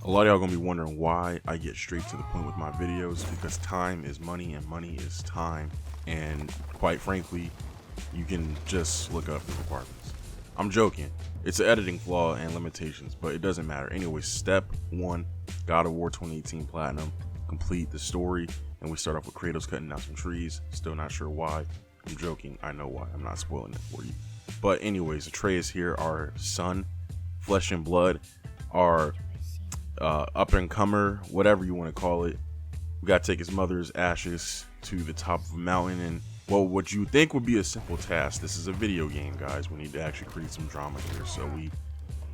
A lot of y'all gonna be wondering why I get straight to the point with my videos, because time is money and money is time, and quite frankly, you can just look up the requirements. I'm joking, it's an editing flaw and limitations, but it doesn't matter. Anyway, step 1, God of War 2018 Platinum, complete the story, and we start off with Kratos cutting down some trees. Still not sure why. I'm joking, I know why, I'm not spoiling it for you. But anyways, Atreus here, our son, flesh and blood, our up and comer, whatever you want to call it. We got to take his mother's ashes to the top of a mountain, and well, what you think would be a simple task, this is a video game, guys. We need to actually create some drama here. So we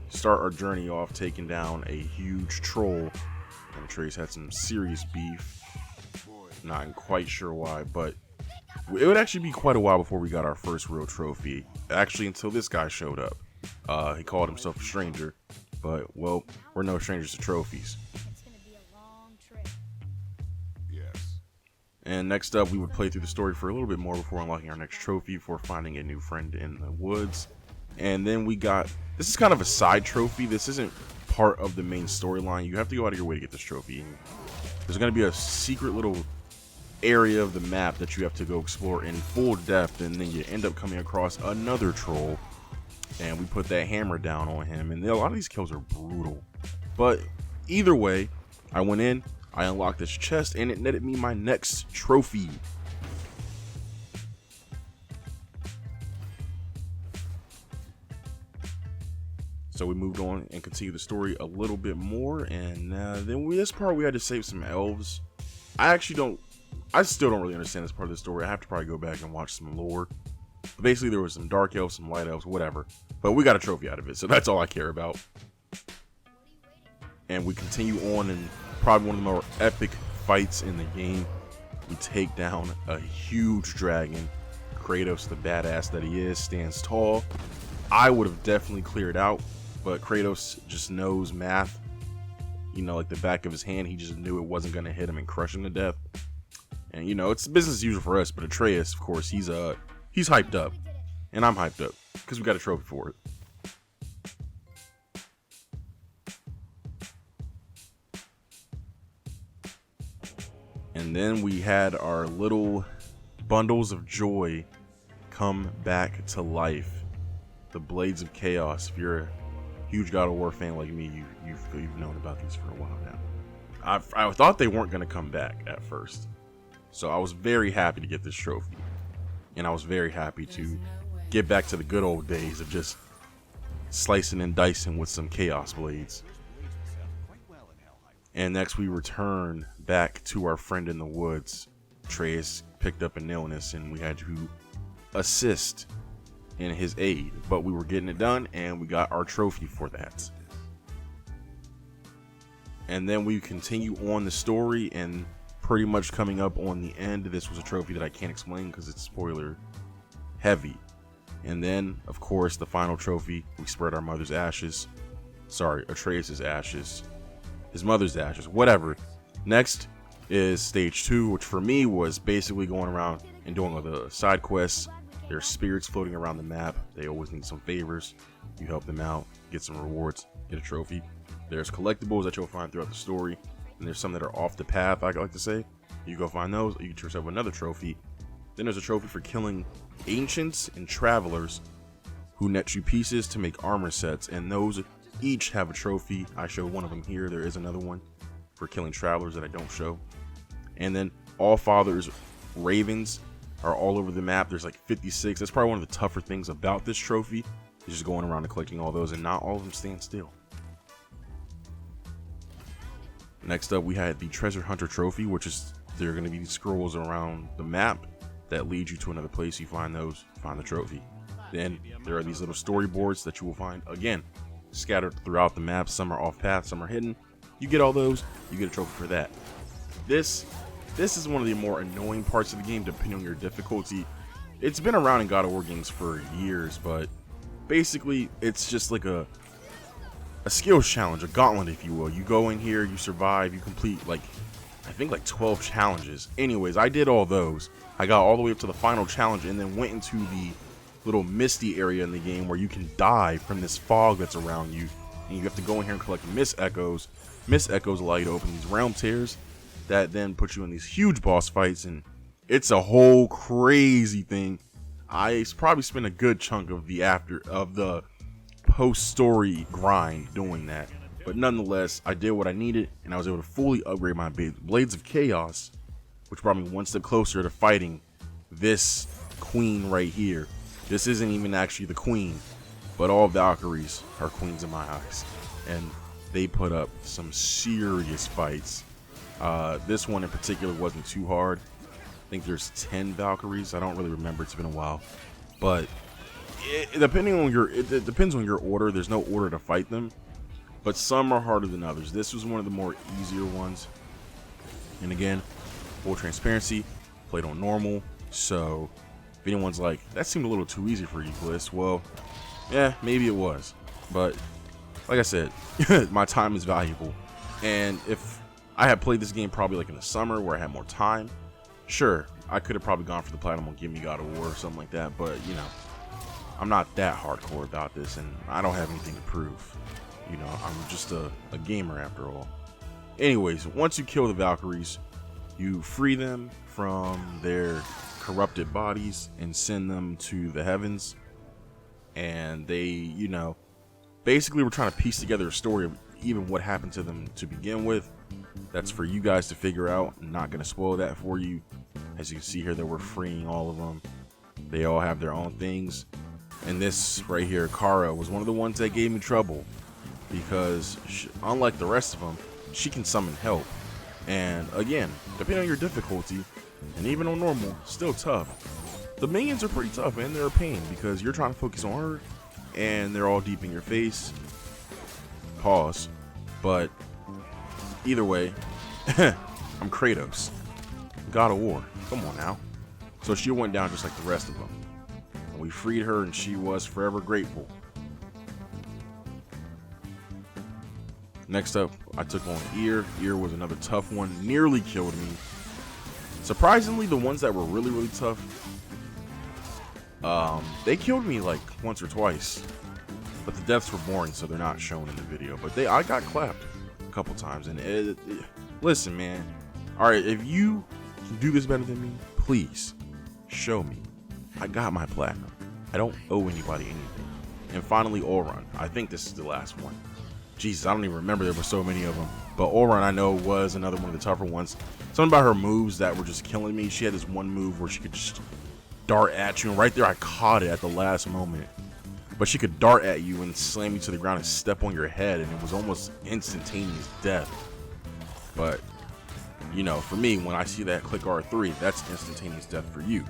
start our journey off taking down a huge troll, and Atreus had some serious beef. Not quite sure why, but it would actually be quite a while before we got our first real trophy, actually, until this guy showed up. He called himself a stranger, but well, we're no strangers to trophies. It's gonna be a long trip. Yes. And next up, we would play through the story for a little bit more before unlocking our next trophy, for finding a new friend in the woods. And then we got, this is kind of a side trophy. This isn't part of the main storyline. You have to go out of your way to get this trophy. And there's going to be a secret little area of the map that you have to go explore in full depth, and then you end up coming across another troll, and we put that hammer down on him. And a lot of these kills are brutal, but either way, I went in, I unlocked this chest, and it netted me my next trophy. So we moved on and continued the story a little bit more, and then this part we had to save some elves. I still don't really understand this part of the story. I have to probably go back and watch some lore. But basically, there was some dark elves, some light elves, whatever. But we got a trophy out of it, so that's all I care about. And we continue on in probably one of the more epic fights in the game. We take down a huge dragon. Kratos, the badass that he is, stands tall. I would have definitely cleared out, but Kratos just knows math. You know, like the back of his hand, he just knew it wasn't going to hit him and crush him to death. And you know, it's business as usual for us, but Atreus, of course, he's hyped up, and I'm hyped up because we got a trophy for it. And then we had our little bundles of joy come back to life. The Blades of Chaos. If you're a huge God of War fan like me, you've known about these for a while now. I thought they weren't going to come back at first. So I was very happy to get this trophy, and I was very happy to get back to the good old days of just slicing and dicing with some chaos blades. And next we return back to our friend in the woods. Atreus picked up an illness, and we had to assist in his aid, but we were getting it done, and we got our trophy for that. And then we continue on the story, and pretty much coming up on the end, this was a trophy that I can't explain because it's spoiler heavy. And then, of course, the final trophy, we spread our mother's ashes. Sorry, Atreus's ashes. His mother's ashes, whatever. Next is stage 2, which for me was basically going around and doing all the side quests. There's spirits floating around the map. They always need some favors. You help them out, get some rewards, get a trophy. There's collectibles that you'll find throughout the story. And there's some that are off the path, I like to say. You go find those, you get yourself another trophy. Then there's a trophy for killing ancients and travelers who net you pieces to make armor sets, and those each have a trophy. I show one of them here. There is another one for killing travelers that I don't show. And then All Father's ravens are all over the map. There's like 56. That's probably one of the tougher things about this trophy, is just going around and collecting all those, and not all of them stand still. Next up, we had the Treasure Hunter trophy, which is, there are going to be these scrolls around the map that lead you to another place. You find those, find the trophy. Then there are these little storyboards that you will find, again, scattered throughout the map. Some are off path, some are hidden. You get all those, you get a trophy for that. This is one of the more annoying parts of the game, depending on your difficulty. It's been around in God of War games for years, but basically it's just like a skills challenge, a gauntlet, if you will. You go in here, you survive, you complete I think 12 challenges. Anyways, I did all those. I got all the way up to the final challenge, and then went into the little misty area in the game where you can die from this fog that's around you, and you have to go in here and collect mist echoes Miss Echoes allow you to open these realm tears that then put you in these huge boss fights, and it's a whole crazy thing. I probably spent a good chunk of the post-story grind doing that, but nonetheless, I did what I needed, and I was able to fully upgrade my Blades of Chaos, which brought me one step closer to fighting this queen right here. This isn't even actually the queen, but all Valkyries are queens in my eyes, and they put up some serious fights. This one in particular wasn't too hard. I think there's 10 Valkyries. I don't really remember. It's been a while, but it depends on your order. There's no order to fight them, but some are harder than others. This was one of the more easier ones. And again, full transparency, played on normal. So if anyone's like, that seemed a little too easy for you, Bliss, well, yeah, maybe it was. But like I said, my time is valuable. And if I had played this game probably like in the summer where I had more time, sure, I could have probably gone for the platinum on Give Me God of War or something like that. But, you know, I'm not that hardcore about this, and I don't have anything to prove. You know, I'm just a gamer after all. Anyways, once you kill the Valkyries, you free them from their corrupted bodies and send them to the heavens. And they, you know, basically we're trying to piece together a story of even what happened to them to begin with. That's for you guys to figure out. I'm not going to spoil that for you. As you can see here, that we're freeing all of them. They all have their own things. And this right here, Kara, was one of the ones that gave me trouble, because unlike the rest of them, she can summon help. And again, depending on your difficulty, and even on normal, still tough. The minions are pretty tough, man. They're a pain because you're trying to focus on her, and they're all deep in your face. Pause. But either way, I'm Kratos, God of War. Come on now. So she went down just like the rest of them. And we freed her, and she was forever grateful. Next up, I took on Ear. Ear was another tough one. Nearly killed me. Surprisingly, the ones that were really, really tough, they killed me like once or twice. But the deaths were boring, so they're not shown in the video. But I got clapped a couple times. And listen, man. All right, if you can do this better than me, please show me. I got my platinum. I don't owe anybody anything. And finally, Orun. I think this is the last one. Jesus, I don't even remember, there were so many of them. But Orun, I know, was another one of the tougher ones. Something about her moves that were just killing me. She had this one move where she could just dart at you, and right there I caught it at the last moment. But she could dart at you and slam you to the ground and step on your head, and it was almost instantaneous death. But, you know, for me, when I see that click R3, that's instantaneous death for you.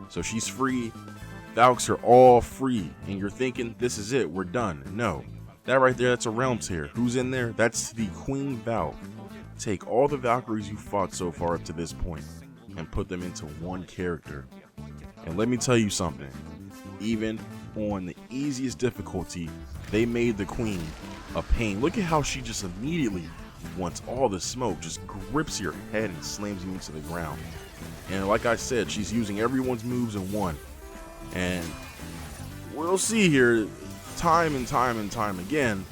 So she's free. Valks are all free, and you're thinking, this is it, we're done. No. That right there, that's a realm tier. Who's in there? That's the Queen Valk. Take all the Valkyries you fought so far up to this point and put them into one character. And let me tell you something. Even on the easiest difficulty, they made the Queen a pain. Look at how she just immediately, once all the smoke, just grips your head and slams you into the ground. And like I said, she's using everyone's moves in one. And we'll see here, time and time again,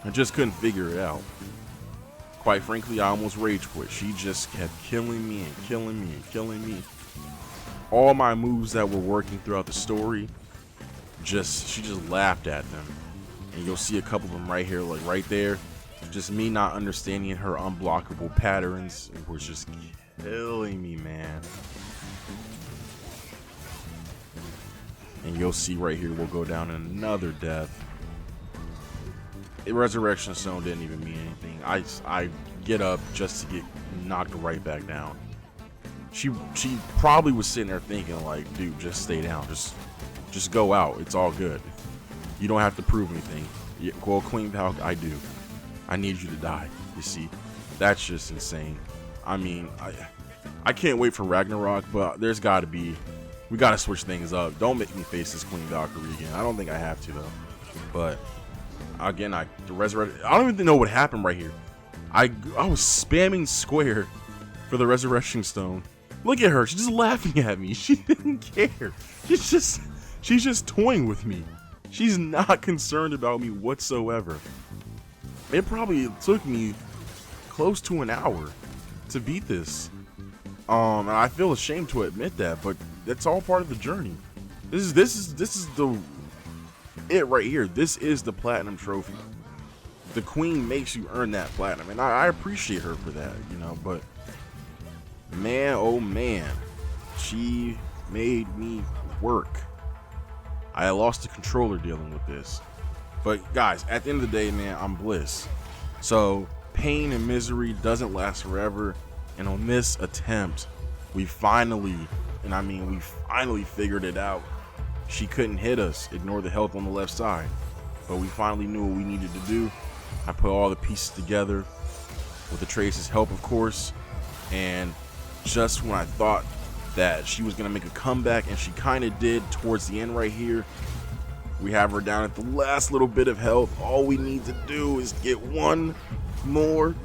I just couldn't figure it out. Quite frankly, I almost rage quit. She just kept killing me and killing me and killing me. All my moves that were working throughout the story, she just laughed at them. And you'll see a couple of them right here, like right there. Just me not understanding her unblockable patterns. It was just killing me, man. And you'll see right here, we'll go down in another death. The Resurrection Stone didn't even mean anything. I get up just to get knocked right back down. She probably was sitting there thinking like, dude, just stay down. Just go out. It's all good. You don't have to prove anything. Well, Queen Valk, I do. I need you to die. You see, that's just insane. I mean, I can't wait for Ragnarok, but there's got to be. We got to switch things up. Don't make me face this Queen Valkyrie again. I don't think I have to, though. But, again, the resurrection. I don't even know what happened right here. I was spamming square for the Resurrection Stone. Look at her. She's just laughing at me. She didn't care. She's just toying with me. She's not concerned about me whatsoever. it probably took me close to an hour to beat this. And I feel ashamed to admit that, but that's all part of the journey. This is the it right here. This is the platinum trophy. The queen makes you earn that platinum, and I appreciate her for that, you know. But man, oh man, she made me work. I lost the controller dealing with this. But guys, at the end of the day, man, I'm bliss. So pain and misery doesn't last forever. And on this attempt, we finally, and I mean we finally figured it out. She couldn't hit us, ignore the health on the left side. But we finally knew what we needed to do. I put all the pieces together with the Trace's help, of course. And just when I thought that she was gonna make a comeback, and she kind of did towards the end right here, we have her down at the last little bit of health. All we need to do is get one more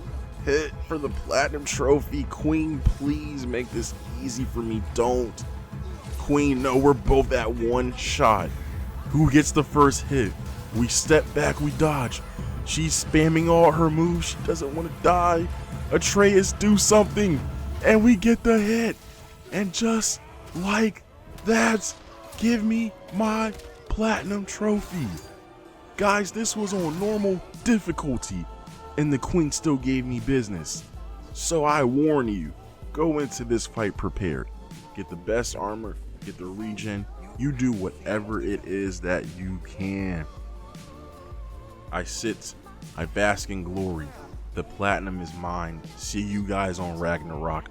hit for the platinum trophy. Queen, please make this easy for me. Don't. Queen, no, we're both at one shot. Who gets the first hit? We step back, we dodge. She's spamming all her moves. She doesn't want to die. Atreus, do something. And we get the hit. And just like that, give me my platinum trophy. Guys, this was on normal difficulty, and the queen still gave me business. So I warn you, go into this fight prepared. Get the best armor, get the regen. You do whatever it is that you can. I bask in glory. The platinum is mine. See you guys on Ragnarok.